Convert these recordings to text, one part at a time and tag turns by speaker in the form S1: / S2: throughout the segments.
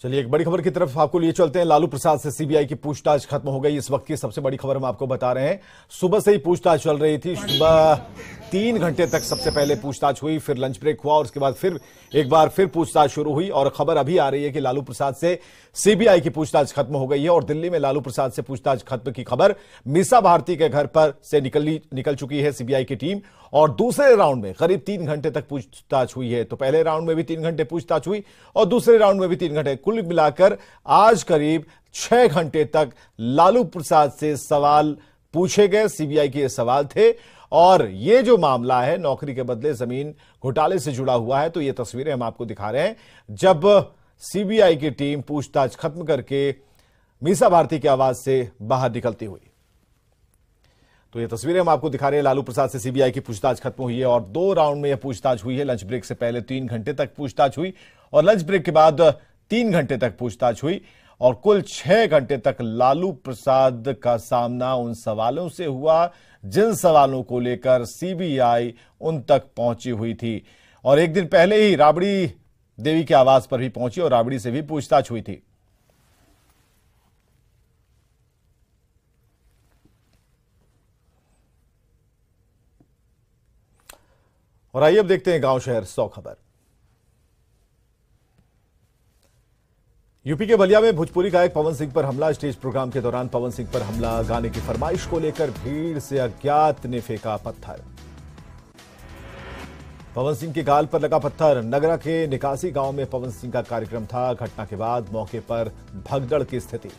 S1: चलिए एक बड़ी खबर की तरफ आपको लिए चलते हैं। लालू प्रसाद से सीबीआई की पूछताछ खत्म हो गई। इस वक्त की सबसे बड़ी खबर हम आपको बता रहे हैं। सुबह से ही पूछताछ चल रही थी। सुबह 3 घंटे तक सबसे पहले पूछताछ हुई, फिर लंच ब्रेक हुआ और उसके बाद फिर एक बार पूछताछ शुरू हुई। और खबर अभी आ रही है कि लालू प्रसाद से सीबीआई की पूछताछ खत्म हो गई है। और दिल्ली में लालू प्रसाद से पूछताछ खत्म की खबर मीसा भारती के घर पर से निकल चुकी है सीबीआई की टीम। और दूसरे राउंड में करीब 3 घंटे तक पूछताछ हुई है। तो पहले राउंड में भी 3 घंटे पूछताछ हुई और दूसरे राउंड में भी 3 घंटे, कुल मिलाकर आज करीब 6 घंटे तक लालू प्रसाद से सवाल पूछे गए। सीबीआई के ये सवाल थे और ये जो मामला है नौकरी के बदले जमीन घोटाले से जुड़ा हुआ है। तो ये तस्वीरें हम आपको दिखा रहे हैं जब सीबीआई की टीम पूछताछ खत्म करके मीसा भारती की आवाज से बाहर निकलती हुई। तो ये तस्वीरें हम आपको दिखा रहे हैं। लालू प्रसाद से सीबीआई की पूछताछ खत्म हुई है और 2 राउंड में यह पूछताछ हुई है। लंच ब्रेक से पहले 3 घंटे तक पूछताछ हुई और लंच ब्रेक के बाद 3 घंटे तक पूछताछ हुई और कुल 6 घंटे तक लालू प्रसाद का सामना उन सवालों से हुआ जिन सवालों को लेकर सीबीआई उन तक पहुंची हुई थी। और एक दिन पहले ही राबड़ी देवी के आवास पर भी पहुंची और राबड़ी से भी पूछताछ हुई थी। और आइए अब देखते हैं गांव शहर 100 खबर। यूपी के बलिया में भोजपुरी गायक पवन सिंह पर हमला। स्टेज प्रोग्राम के दौरान पवन सिंह पर हमला। गाने की फरमाइश को लेकर भीड़ से अज्ञात ने फेंका पत्थर। पवन सिंह के गाल पर लगा पत्थर। नगरा के निकासी गांव में पवन सिंह का कार्यक्रम था। घटना के बाद मौके पर भगदड़ की स्थिति।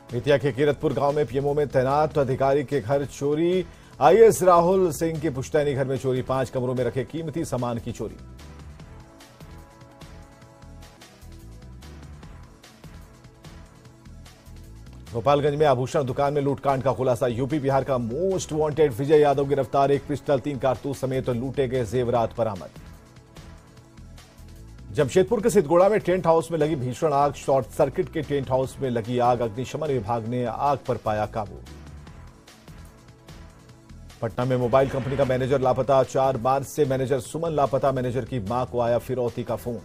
S1: बेतिया के कीरतपुर गांव में पीएमओ में तैनात अधिकारी के घर चोरी। आईएएस राहुल सिंह के पुश्तैनी घर में चोरी। 5 कमरों में रखे कीमती सामान की चोरी। गोपालगंज में आभूषण दुकान में लूटकांड का खुलासा। यूपी बिहार का मोस्ट वांटेड विजय यादव गिरफ्तार। 1 पिस्टल 3 कारतूस समेत लूटे गए जेवरात बरामद। जमशेदपुर के सिद्धगोड़ा में टेंट हाउस में लगी भीषण आग। शॉर्ट सर्किट के टेंट हाउस में लगी आग। अग्निशमन विभाग ने आग पर पाया काबू। पटना में मोबाइल कंपनी का मैनेजर लापता। 4 मार्च से मैनेजर सुमन लापता। मैनेजर की मां को आया फिरौती का फोन।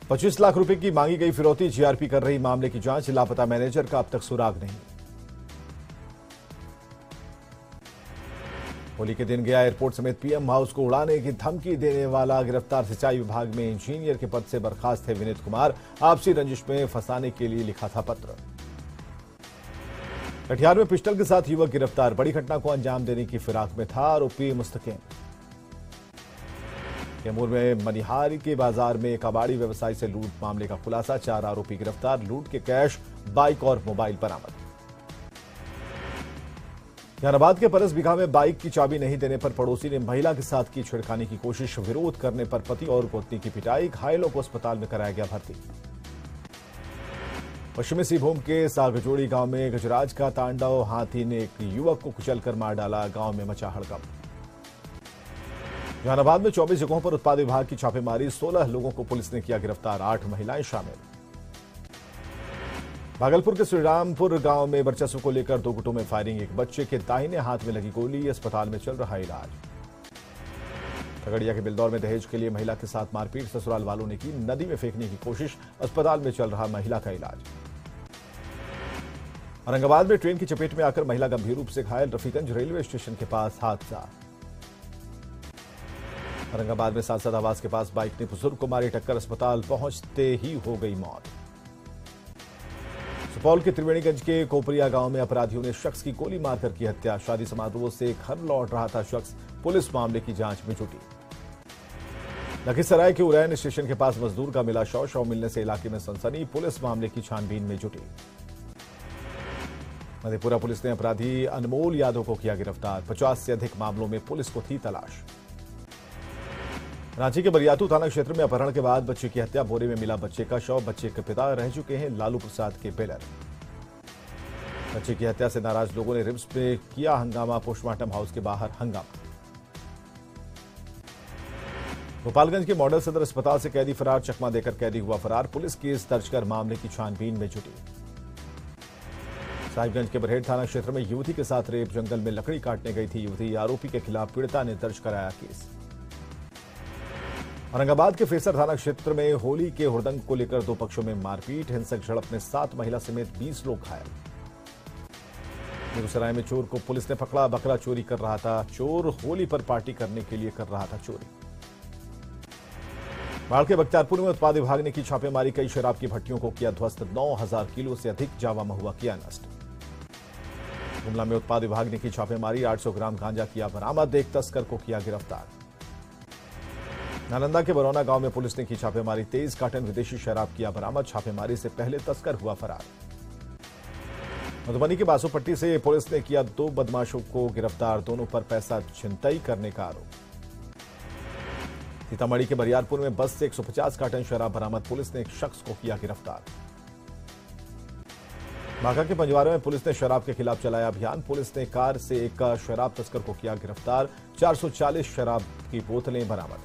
S1: 25 लाख रुपए की मांगी गई फिरौती। जीआरपी कर रही मामले की जांच। लापता मैनेजर का अब तक सुराग नहीं। होली के दिन गया एयरपोर्ट समेत पीएम हाउस को उड़ाने की धमकी देने वाला गिरफ्तार। सिंचाई विभाग में इंजीनियर के पद से बर्खास्त थे विनीत कुमार। आपसी रंजिश में फंसाने के लिए लिखा था पत्र। कटिहार में पिस्टल के साथ युवक गिरफ्तार। बड़ी घटना को अंजाम देने की फिराक में था आरोपी मुस्तकीम। कैमूर में मनिहारी के बाजार में कबाड़ी व्यवसायी से लूट मामले का खुलासा। 4 आरोपी गिरफ्तार। लूट के कैश, बाइक और मोबाइल बरामद। जहानाबाद के परसबिघा में बाइक की चाबी नहीं देने पर पड़ोसी ने महिला के साथ की छेड़खानी की कोशिश। विरोध करने पर पति और पत्नी की पिटाई। घायलों को अस्पताल में कराया गया भर्ती। पश्चिमी सिंहभूम के सागजोड़ी गांव में गजराज का तांडव। हाथी ने एक युवक को कुचलकर मार डाला। गांव में मचा हड़कंप। जहानाबाद में 24 जगहों पर उत्पाद विभाग की छापेमारी। 16 लोगों को पुलिस ने किया गिरफ्तार। 8 महिलाएं शामिल। भागलपुर के श्रीरामपुर गांव में वर्चस्व को लेकर 2 गुटों में फायरिंग। एक बच्चे के दाहिने हाथ में लगी गोली। अस्पताल में चल रहा इलाज। खगड़िया के बिलदौर में दहेज के लिए महिला के साथ मारपीट। ससुराल वालों ने की नदी में फेंकने की कोशिश। अस्पताल में चल रहा महिला का इलाज। औरंगाबाद में ट्रेन की चपेट में आकर महिला गंभीर रूप से घायल। रफीगंज रेलवे स्टेशन के पास हादसा। औरंगाबाद में सांसद आवास के पास बाइक ने बुजुर्ग को मारी टक्कर। अस्पताल पहुंचते ही हो गई मौत। सुपौल के त्रिवेणीगंज के कोपरिया गांव में अपराधियों ने शख्स की गोली मारकर की हत्या। शादी समारोह से घर लौट रहा था शख्स। पुलिस मामले की जांच में जुटी। लखीसराय के उरैन स्टेशन के पास मजदूर का मिला शव। शव मिलने से इलाके में सनसनी। पुलिस मामले की छानबीन में जुटी। मधेपुरा पुलिस ने अपराधी अनमोल यादव को किया गिरफ्तार। 50 से अधिक मामलों में पुलिस को थी तलाश। रांची के बरियातू थाना क्षेत्र में अपहरण के बाद बच्चे की हत्या। बोरे में मिला बच्चे का शव। बच्चे के पिता रह चुके हैं लालू प्रसाद के बेलर। बच्चे की हत्या से नाराज लोगों ने रिम्स में किया हंगामा, पोस्टमार्टम हाउस के बाहर हंगामा। गोपालगंज के मॉडल सदर अस्पताल से कैदी फरार, चकमा देकर कैदी हुआ फरार, पुलिस केस दर्ज कर मामले की छानबीन में जुटी। साहिबगंज के बरहेट थाना क्षेत्र में युवती के साथ रेप, जंगल में लकड़ी काटने गई थी युवती, आरोपी के खिलाफ पीड़िता ने दर्ज कराया केस। औरंगाबाद के फेसर थाना क्षेत्र में होली के हुड़दंग को लेकर दो पक्षों में मारपीट, हिंसक झड़प में 7 महिला समेत 20 लोग घायल। बेगूसराय में चोर को पुलिस ने पकड़ा, बकरा चोरी कर रहा था चोर, होली पर पार्टी करने के लिए कर रहा था चोरी। बाढ़ के बख्तियारपुर में उत्पाद विभाग ने की छापेमारी, कई शराब की भट्टियों को किया ध्वस्त, 9000 किलो से अधिक जावा महुआ किया नष्ट। गुमला में उत्पाद विभाग ने की छापेमारी, 800 ग्राम गांजा किया बरामद, एक तस्कर को किया गिरफ्तार। नालंदा के बरौना गांव में पुलिस ने की छापेमारी, 23 कार्टन विदेशी शराब किया बरामद, छापेमारी से पहले तस्कर हुआ फरार। मधुबनी के बासोपट्टी से पुलिस ने किया 2 बदमाशों को गिरफ्तार, दोनों पर पैसा छिनतई करने का आरोप। सीतामढ़ी के बरियारपुर में बस से 150 कार्टन शराब बरामद, पुलिस ने एक शख्स को किया गिरफ्तार। बांका के पंजवारा में पुलिस ने शराब के खिलाफ चलाया अभियान, पुलिस ने कार से एक शराब तस्कर को किया गिरफ्तार, 440 शराब की बोतलें बरामद।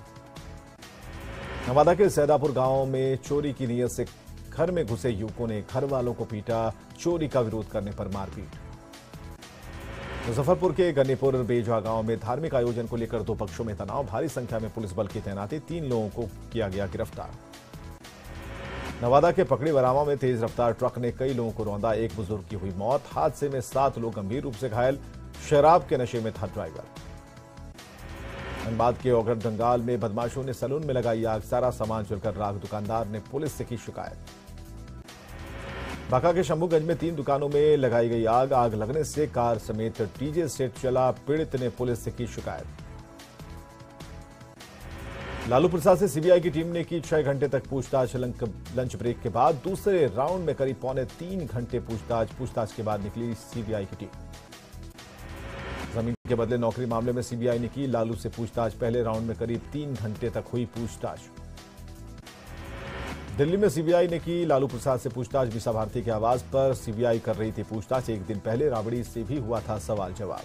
S1: नवादा के सैदापुर गांव में चोरी की नीयत से घर में घुसे युवकों ने घर वालों को पीटा, चोरी का विरोध करने पर मारपीट। मुजफ्फरपुर के गन्नीपुर बेजवा गांव में धार्मिक आयोजन को लेकर दो पक्षों में तनाव, भारी संख्या में पुलिस बल की तैनाती, 3 लोगों को किया गया गिरफ्तार। नवादा के पकड़ी बरामा में तेज रफ्तार ट्रक ने कई लोगों को रौंदा, एक बुजुर्ग की हुई मौत, हादसे में 7 लोग गंभीर रूप से घायल, शराब के नशे में था ड्राइवर। धनबाद के ओगढ़ जंगाल में बदमाशों ने सैलून में लगाई आग, सारा सामान जलकर राख, दुकानदार ने पुलिस से की शिकायत। बांका के शंभूगंज में 3 दुकानों में लगाई गई आग, आग लगने से कार समेत डीजे सेट चला, पीड़ित ने पुलिस से की शिकायत। लालू प्रसाद से सीबीआई की टीम ने की 6 घंटे तक पूछताछ, लंच ब्रेक के बाद दूसरे राउंड में करीब पौने 3 घंटे पूछताछ के बाद निकली सीबीआई की टीम। जमीन के बदले नौकरी मामले में सीबीआई ने की लालू से पूछताछ, पहले राउंड में करीब 3 घंटे तक हुई पूछताछ। दिल्ली में सीबीआई ने की लालू प्रसाद से पूछताछ, मीसा भारती के आवास पर सीबीआई कर रही थी पूछताछ, एक दिन पहले राबड़ी से भी हुआ था सवाल जवाब।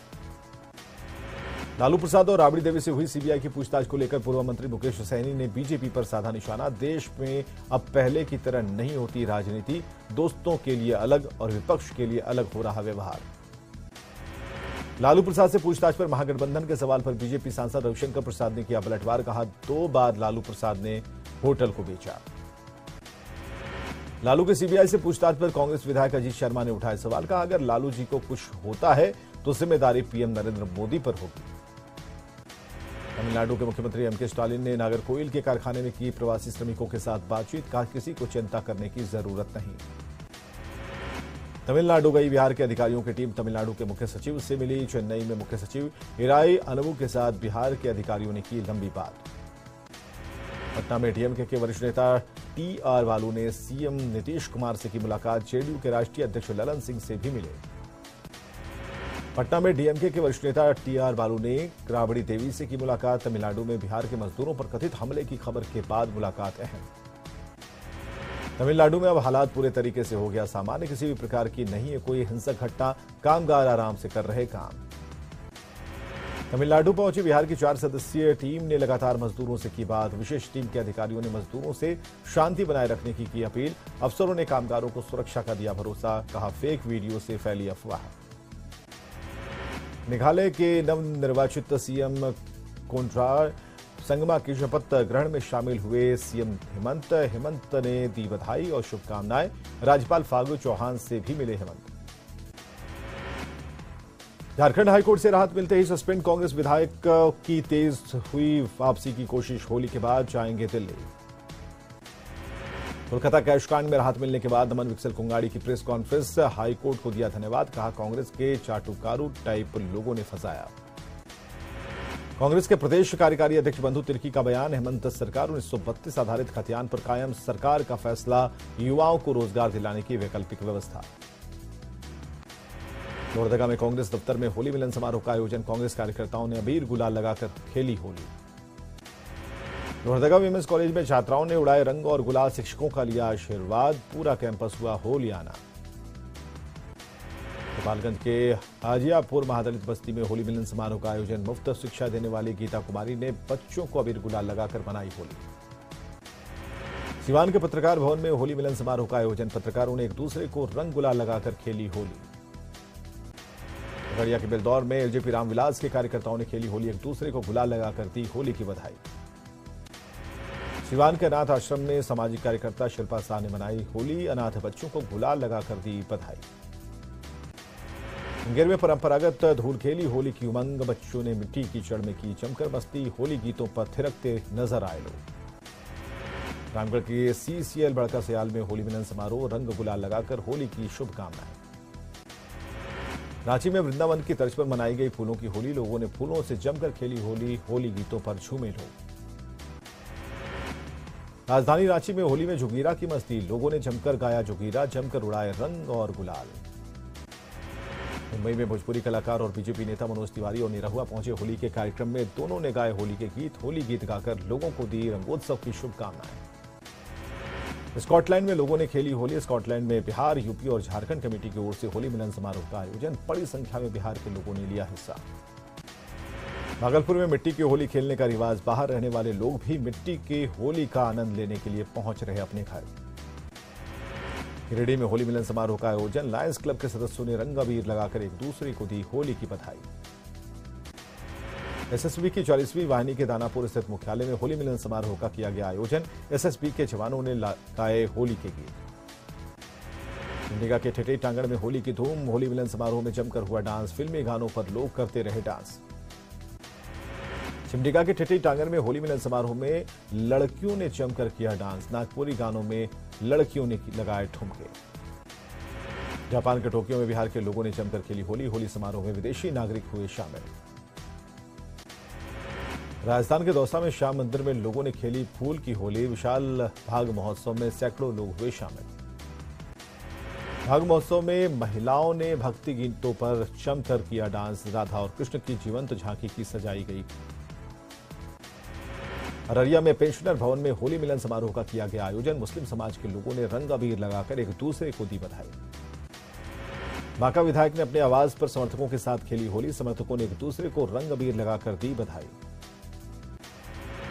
S1: लालू प्रसाद और राबड़ी देवी से हुई सीबीआई की पूछताछ को लेकर पूर्व मंत्री मुकेश सहनी ने बीजेपी पर साधा निशाना, देश में अब पहले की तरह नहीं होती राजनीति, दोस्तों के लिए अलग और विपक्ष के लिए अलग हो रहा व्यवहार। लालू प्रसाद से पूछताछ पर महागठबंधन के सवाल पर बीजेपी सांसद रविशंकर प्रसाद ने किया पलटवार, कहा 2 बार लालू प्रसाद ने होटल को बेचा। लालू के सीबीआई से पूछताछ पर कांग्रेस विधायक अजीत शर्मा ने उठाए सवाल, कहा अगर लालू जी को कुछ होता है तो जिम्मेदारी पीएम नरेंद्र मोदी पर होगी। तमिलनाडु के मुख्यमंत्री एमके स्टालिन ने नागरकोइल के कारखाने में की प्रवासी श्रमिकों के साथ बातचीत, कहा किसी को चिंता करने की जरूरत नहीं। तमिलनाडु गई बिहार के अधिकारियों की टीम तमिलनाडु के मुख्य सचिव से मिली, चेन्नई में मुख्य सचिव इराई अनबु के साथ बिहार के अधिकारियों ने की लंबी बात। पटना में डीएमके के वरिष्ठ नेता टीआर बालू ने सीएम नीतीश कुमार से की मुलाकात, जेडीयू के राष्ट्रीय अध्यक्ष ललन सिंह से भी मिले। पटना में डीएमके के वरिष्ठ नेता टीआर बालू ने राबड़ी देवी से की मुलाकात, तमिलनाडु में बिहार के मजदूरों पर कथित हमले की खबर के बाद मुलाकात अहम। तमिलनाडु में अब हालात पूरे तरीके से हो गया सामान्य, किसी भी प्रकार की नहीं है कोई हिंसक घटना, कामगार आराम से कर रहे काम। तमिलनाडु पहुंची बिहार की 4 सदस्यीय टीम ने लगातार मजदूरों से की बात, विशेष टीम के अधिकारियों ने मजदूरों से शांति बनाए रखने की अपील, अफसरों ने कामगारों को सुरक्षा का दिया भरोसा, कहा फेक वीडियो से फैली अफवाह। मेघालय के नवनिर्वाचित सीएम कोनराड संगमा की शपथ ग्रहण में शामिल हुए सीएम हेमंत ने दी बधाई और शुभकामनाएं, राज्यपाल फागू चौहान से भी मिले हेमंत। झारखंड हाईकोर्ट से राहत मिलते ही सस्पेंड कांग्रेस विधायक की तेज हुई वापसी की कोशिश, होली के बाद जाएंगे दिल्ली। कोलकाता कैश कांड में राहत मिलने के बाद नमन विक्सल कुंगाड़ी की प्रेस कॉन्फ्रेंस, हाईकोर्ट को दिया धन्यवाद, कहा कांग्रेस के चाटुकारू टाइप लोगों ने फंसाया। कांग्रेस के प्रदेश कार्यकारी अध्यक्ष बंधु तिर्की का बयान, हेमंत सरकार 1932 आधारित खतियान पर कायम, सरकार का फैसला युवाओं को रोजगार दिलाने की वैकल्पिक व्यवस्था। लोहरदगा में कांग्रेस दफ्तर में होली मिलन समारोह का आयोजन, कांग्रेस कार्यकर्ताओं ने अबीर गुलाल लगाकर खेली होली। लोहरदगा वीमेंस कॉलेज में छात्राओं ने उड़ाए रंग और गुलाल, शिक्षकों का लिया आशीर्वाद, पूरा कैंपस हुआ होलियाना। गोपालगंज के हाजियापुर महादलित बस्ती में होली मिलन समारोह का आयोजन। मुफ्त शिक्षा देने वाली गीता कुमारी ने बच्चों को अबीर गुलाल लगाकर मनाई होली। सिवान के पत्रकार भवन में होली मिलन समारोह का आयोजन। पत्रकारों ने एक दूसरे को रंग गुलाल लगाकर खेली होली। खगड़िया के बेलदौर में एलजेपी रामविलास के कार्यकर्ताओं ने खेली होली। एक दूसरे को गुलाल लगाकर दी होली की बधाई। सिवान के अनाथ आश्रम में सामाजिक कार्यकर्ता शिल्पा शाह ने मनाई होली। अनाथ बच्चों को गुलाल लगाकर दी बधाई। मुंगेर में परंपरागत धूल खेली होली की उमंग। बच्चों ने मिट्टी कीचड़ में की जमकर मस्ती। होली गीतों पर थिरकते नजर आए लोग। रामगढ़ के सीसीएल बड़का सयाल में होली मिलन समारोह। रंग गुलाल लगाकर होली की शुभकामनाएं। रांची में वृंदावन की तर्ज पर मनाई गई फूलों की होली। लोगों ने फूलों से जमकर खेली होली। होली गीतों पर झूमे लोग। राजधानी रांची में होली में जोगीरा की मस्ती। लोगों ने जमकर गाया जोगीरा। जमकर उड़ाए रंग और गुलाल। मुंबई में भोजपुरी कलाकार और बीजेपी नेता मनोज तिवारी और निरहुआ पहुंचे होली के कार्यक्रम में। दोनों ने गाए होली के गीत। होली गीत गाकर लोगों को दी रंगोत्सव की शुभकामनाएं। स्कॉटलैंड में लोगों ने खेली होली। स्कॉटलैंड में बिहार, यूपी और झारखंड कमेटी की ओर से होली मिलन समारोह का आयोजन। बड़ी संख्या में बिहार के लोगों ने लिया हिस्सा। भागलपुर में मिट्टी की होली खेलने का रिवाज। बाहर रहने वाले लोग भी मिट्टी की होली का आनंद लेने के लिए पहुंच रहे अपने घर। गिरिडीह में होली मिलन समारोह का आयोजन। लायंस क्लब के सदस्यों ने रंग अबीर लगाकर एक दूसरे को दी होली की बधाई। एसएसबी की 40वीं वाहिनी के दानापुर स्थित मुख्यालय में होली मिलन समारोह का किया गया आयोजन। एसएसबी के जवानों ने गाए होली के गीत। सिमडेगा के ठेठई टांगण में होली की धूम। होली मिलन समारोह में जमकर हुआ डांस। फिल्मी गानों पर लोग करते रहे डांस। सिमडेगा के ठेठई टांगण में होली मिलन समारोह में लड़कियों ने जमकर किया डांस। नागपुरी गानों में लड़कियों ने लगाए ठुमके। जापान के टोक्यो में बिहार के लोगों ने जमकर खेली होली। होली समारोह में विदेशी नागरिक हुए शामिल। राजस्थान के दौसा में श्याम मंदिर में लोगों ने खेली फूल की होली। विशाल भाग महोत्सव में सैकड़ों लोग हुए शामिल। भाग महोत्सव में महिलाओं ने भक्ति गीतों पर जमकर किया डांस। राधा और कृष्ण की जीवंत झांकी की सजाई गई। अररिया में पेंशनर भवन में होली मिलन समारोह का किया गया आयोजन। मुस्लिम समाज के लोगों ने रंग अबीर लगाकर एक दूसरे को दी बधाई। बांका विधायक ने अपने आवास पर समर्थकों के साथ खेली होली। समर्थकों ने एक दूसरे को रंग अबीर लगाकर दी बधाई।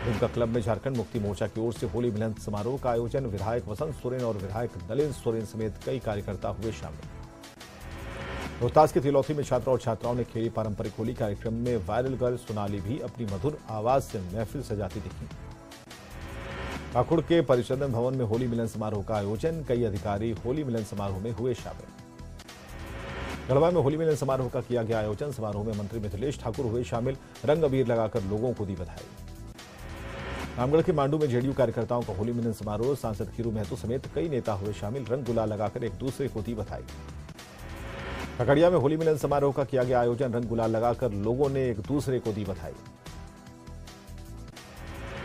S1: दुमका क्लब में झारखंड मुक्ति मोर्चा की ओर से होली मिलन समारोह का आयोजन। विधायक वसंत सोरेन और विधायक नलिन सोरेन समेत कई कार्यकर्ता हुए शामिल। रोहतास के तिलौथी में छात्र और छात्राओं ने खेली पारंपरिक होली। कार्यक्रम में वायरल गर्ल सोनाली भी अपनी मधुर आवाज से महफिल सजाती दिखी। पाकुड़ के परिचंदन भवन में होली मिलन समारोह का आयोजन। कई अधिकारी होली मिलन समारोह में हुए शामिल। गढ़वा में होली मिलन समारोह का किया गया आयोजन। समारोह में मंत्री मिथिलेश ठाकुर हुए शामिल। रंग अबीर लगाकर लोगों को दी बधाई। रामगढ़ के मांडू में जेडीयू कार्यकर्ताओं का होली मिलन समारोह। सांसद खीरू महतो समेत कई नेता हुए शामिल। रंग गुलाल लगाकर एक दूसरे को दी बधाई। खगड़िया में होली मिलन समारोह का किया गया आयोजन। रंग गुलाल लगाकर लोगों ने एक दूसरे को दी बधाई।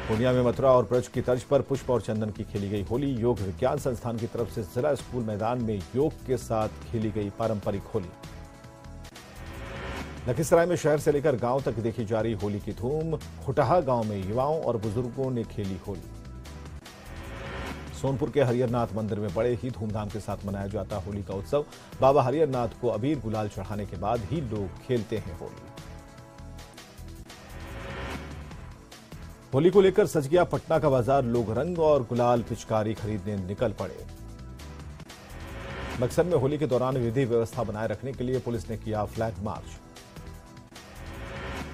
S1: पूर्णिया में मथुरा और ब्रज की तर्ज पर पुष्प और चंदन की खेली गई होली। योग विज्ञान संस्थान की तरफ से जिला स्कूल मैदान में योग के साथ खेली गई पारंपरिक होली। लखीसराय में शहर से लेकर गांव तक देखी जा रही होली की धूम। खुटहा गांव में युवाओं और बुजुर्गों ने खेली होली। सोनपुर के हरिहरनाथ मंदिर में बड़े ही धूमधाम के साथ मनाया जाता होली का उत्सव। बाबा हरिहरनाथ को अबीर गुलाल चढ़ाने के बाद ही लोग खेलते हैं होली। होली को लेकर सज गया पटना का बाजार। लोग रंग और गुलाल पिचकारी खरीदने निकल पड़े। बक्सर में होली के दौरान विधि व्यवस्था बनाए रखने के लिए पुलिस ने किया फ्लैग मार्च।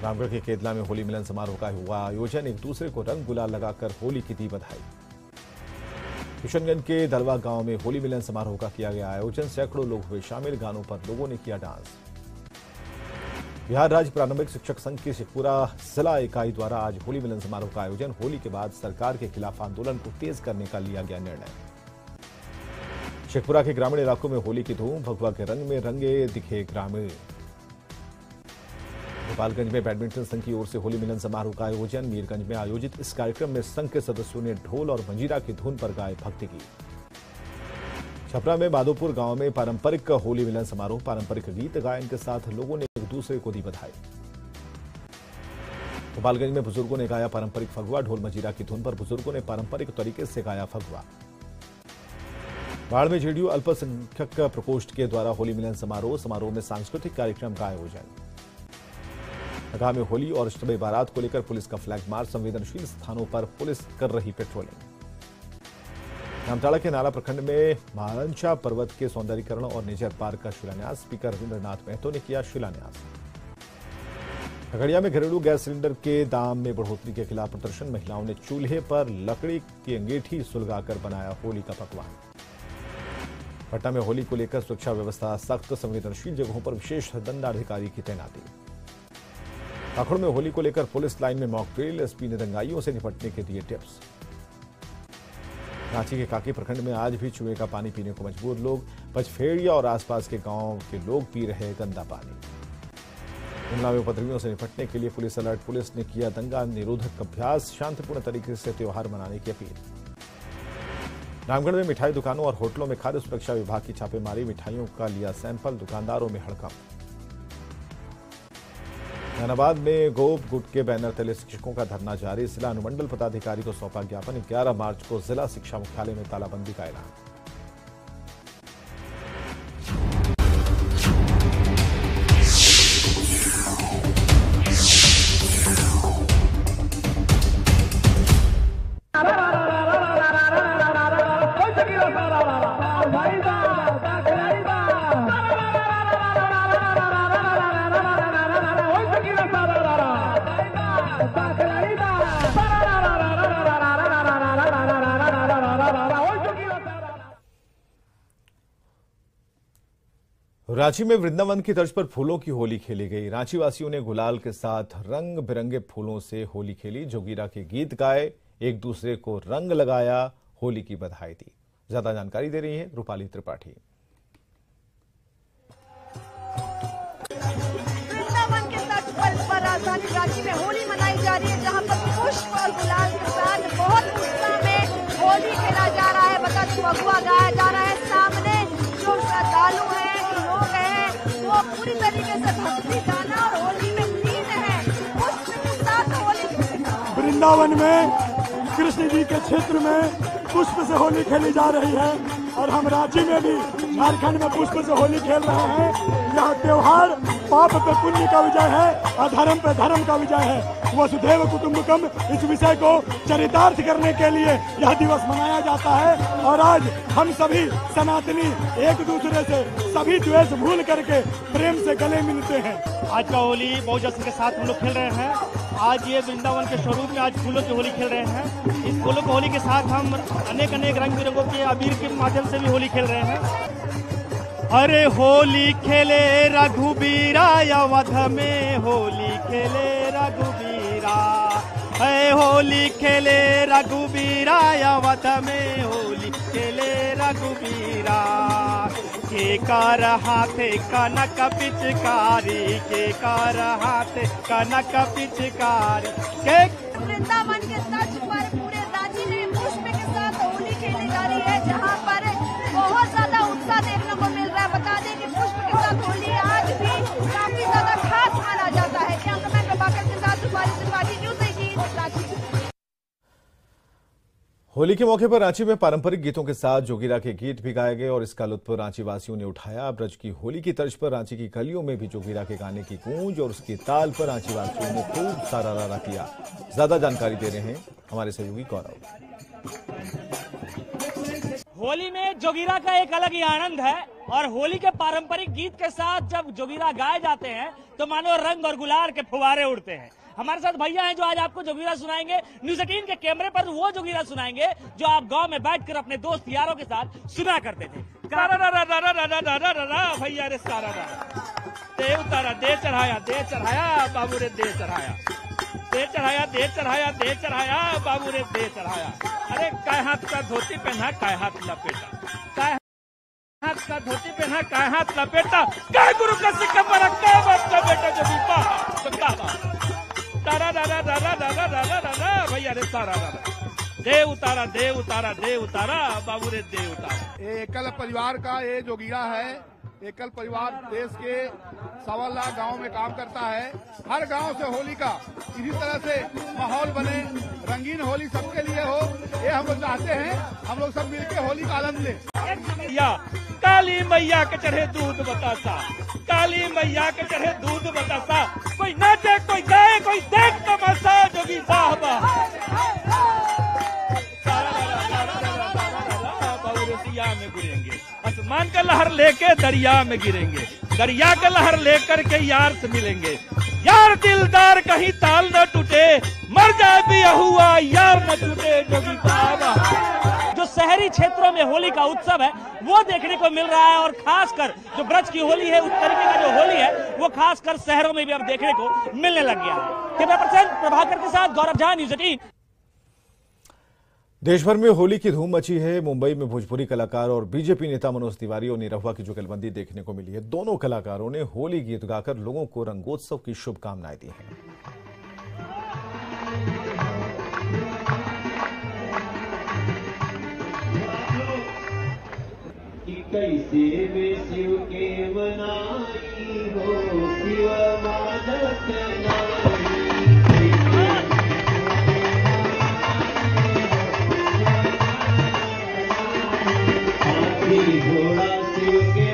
S1: रामगढ़ के केदला में होली मिलन समारोह का हुआ आयोजन। एक दूसरे को रंग गुलाल लगाकर होली की दी बधाई। किशनगंज के दलवा गांव में होली मिलन समारोह का किया गया आयोजन। सैकड़ों लोग हुए शामिल। गानों पर लोगों ने किया डांस। बिहार राज्य प्रारंभिक शिक्षक संघ की शेखपुरा जिला इकाई द्वारा आज होली मिलन समारोह का आयोजन। होली के बाद सरकार के खिलाफ आंदोलन को तेज करने का लिया गया निर्णय। शेखपुरा के ग्रामीण इलाकों में होली की धूम। भगवा के रंग में रंगे दिखे ग्रामीण। गोपालगंज में बैडमिंटन संघ की ओर से होली मिलन समारोह का आयोजन। मीरगंज में आयोजित इस कार्यक्रम में संघ के सदस्यों ने ढोल और मंजीरा की धुन पर गाए भक्ति गीत। छपरा में माधोपुर गांव में पारंपरिक होली मिलन समारोह। पारंपरिक गीत गायन के साथ लोगों ने एक दूसरे को दी बधाई। गोपालगंज में बुजुर्गों ने गाया पारंपरिक फगुआ। ढोल मंजीरा की धुन पर बुजुर्गों ने पारंपरिक तरीके से गाया फगुआ। बाड़मेर जेडीयू अल्पसंख्यक प्रकोष्ठ के द्वारा होली मिलन समारोह में सांस्कृतिक कार्यक्रम का आयोजन। आगामी होली और शब बारात को लेकर पुलिस का फ्लैग मार्च, संवेदनशील स्थानों पर पुलिस कर रही पेट्रोलिंग। जामताड़ा के नाला प्रखंड में महारंचा पर्वत के सौंदर्यीकरण और नेचर पार्क का शिलान्यास, स्पीकर रविंद्रनाथ महतो ने किया शिलान्यास। खगड़िया में घरेलू गैस सिलेंडर के दाम में बढ़ोतरी के खिलाफ प्रदर्शन, महिलाओं ने चूल्हे पर लकड़ी की अंगीठी सुलगाकर बनाया होली का पकवान। पटना में होली को लेकर सुरक्षा व्यवस्था सख्त, संवेदनशील जगहों पर विशेष दंडाधिकारी की तैनाती। पाखड़ में होली को लेकर पुलिस लाइन में मॉक ड्रिल, एसपी ने दंगाइयों से निपटने के दिए टिप्स। रांची के काकी प्रखंड में आज भी कुएं का पानी पीने को मजबूर लोग, पचफेड़िया और आसपास के गांव के लोग पी रहे गंदा पानी। गुमला में उपद्रवियों से निपटने के लिए पुलिस अलर्ट, पुलिस ने किया दंगा निरोधक अभ्यास, शांतिपूर्ण तरीके से त्योहार मनाने की अपील। रामगढ़ में मिठाई दुकानों और होटलों में खाद्य सुरक्षा विभाग की छापेमारी, मिठाइयों का लिया सैंपल, दुकानदारों में हड़कंप। जहानाबाद में गोप गुट के बैनर तले शिक्षकों का धरना जारी, जिला अनुमंडल पदाधिकारी को सौंपा ज्ञापन, 11 मार्च को जिला शिक्षा मुख्यालय में तालाबंदी का ऐलान। रांची में वृंदावन की तर्ज पर फूलों की होली खेली गई। रांची वासियों ने गुलाल के साथ रंग बिरंगे फूलों से होली खेली, जोगीरा के गीत गाए, एक दूसरे को रंग लगाया, होली की बधाई दी। ज्यादा जानकारी दे रही है रूपाली त्रिपाठी।
S2: वृंदावन के तट पर राजधानी रांची में होली मनाई जा रही है, जहां पर पुष्प और गुलाल के साथ बहुत उत्साह में होली खेला जा रहा है। बता फगुआ गाया जा रहा है। सामने जो श्रद्धालु है, लोग हैं, वो पूरी तरीके से भक्ति गाना और होली में लीन है। पुष्प के साथ होली
S3: वृंदावन में कृष्ण जी के क्षेत्र में पुष्प से होली खेली जा रही है और हम रांची में भी झारखंड में पुष्प से होली खेल रहे हैं। यह त्योहार पाप पे पुण्य का विजय है, अधर्म पे धर्म का विजय है। वसुधैव कुटुंबकम इस विषय को चरितार्थ करने के लिए यह दिवस मनाया जाता है और आज हम सभी सनातनी एक दूसरे से सभी द्वेष भूल करके प्रेम से गले मिलते हैं।
S4: आज का होली बहुत जश्न के साथ हम लोग खेल रहे हैं। आज ये वृंदावन के स्वरूप में आज फूलों की होली खेल रहे हैं। इस फूलों की होली के साथ हम अनेक रंग बिरंगों के अबीर के माध्यम से भी होली खेल रहे हैं। अरे होली खेले रघुबीरा, अवध में होली खेले रघुबीरा, है होली खेले रघुबीरा, अवध में होली खेले रघुबीरा। के कर हाथे कनक पिचकारी, के कर हाथे कनक पिचकारी। के
S2: वृंदावन के तट पर पूरे रांची में पुष्प के साथ होली खेली जा रही है, जहां पर बहुत ज्यादा उत्साह देखने को मिल रहा है। बता दें कि पुष्प के साथ होली आज भी काफी ज्यादा खास माना जाता है। कैमरामैन प्रभाकर के साथ रूपाली त्रिपाठी, न्यूज़ 18 रांची।
S1: होली के मौके पर रांची में पारंपरिक गीतों के साथ जोगीरा के गीत भी गाए गए और इसका लुत्फ रांची वासियों ने उठाया। ब्रज की होली की तर्ज पर रांची की गलियों में भी जोगीरा के गाने की गूंज और उसकी ताल पर रांची वासियों ने खूब सारा रारा किया। ज्यादा जानकारी दे रहे हैं हमारे सहयोगी गौरव।
S4: होली में जोगीरा का एक अलग ही आनंद है और होली के पारंपरिक गीत के साथ जब जोगीरा गाए जाते हैं तो मानो रंग और गुलाल के फुवारे उड़ते हैं। हमारे साथ भैया हैं जो आज आपको जोगीरा सुनाएंगे। न्यूज़ 18 के कैमरे पर वो जोगीरा सुनाएंगे जो आप गांव में बैठकर अपने दोस्त यारों के साथ सुना करते थे। भैया रे सारा देव तारा दे चढ़ाया बाबू रे दे चढ़ाया, दे चढ़ाया दे चढ़ाया दे चढ़ाया बाबू रे दे चढ़ाया। अरे काय हाथ का धोती पहना, काय हाथ लपेटा, काय हाथ का धोती पहना, काय हाथ लपेटा, काय गुरु का सिक्का मारा, काय बाप का बेटा जो बीपा तो का तारा दादा दादा दादा दादा दादा भैया रे सारा देव उतारा देव उतारा देव उतारा बाबू रे देव उतारा।
S5: ये एकल परिवार का ये जोगीरा है एकल परिवार देश के 1.25 लाख गाँव में काम करता है। हर गांव से होली का इसी तरह से माहौल बने, रंगीन होली सबके लिए हो, ये हम लोग चाहते हैं। हम लोग सब मिलकर होली का आनंद लें।
S6: काली मैया के चढ़े दूध बतासा, काली मैया के चढ़े दूध बतासा, कोई नाचे कोई गाए कोई देख तमाशा, जोगी साहब में गिरेंगे, आसमान का लहर लेके दरिया में गिरेंगे, दरिया का लहर लेकर के यार से मिलेंगे। यार दिलदार कहीं ताल न टूटे, मर जाए भी हुआ यार न टूटे, जोगी बाबा। जो शहरी क्षेत्रों में होली का उत्सव है वो देखने को मिल रहा है, और खासकर जो ब्रज की होली है, उस तरीके का जो होली है वो खासकर शहरों में भी अब देखने को मिलने लग गया है। कैमरा पर्सन प्रभाकर के साथ गौरव झा, न्यूज़ 18।
S1: देश भर में होली की धूम मची है। मुंबई में भोजपुरी कलाकार और बीजेपी नेता मनोज तिवारी और निरहुआ की जुगलबंदी देखने को मिली है। दोनों कलाकारों ने होली गीत गाकर लोगों को रंगोत्सव की शुभकामनाएं दी हैं।
S7: कैसे वे शिव के मनाई हो, शिव माधव घोड़ा शिव के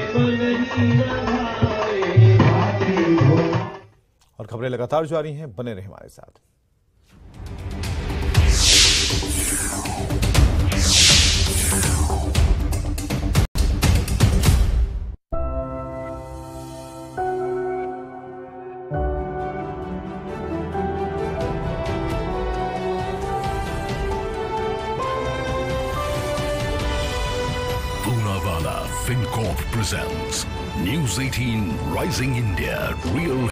S1: और खबरें लगातार जारी हैं, बने रहे हमारे साथ।
S8: FinCorp presents News 18 Rising India, Real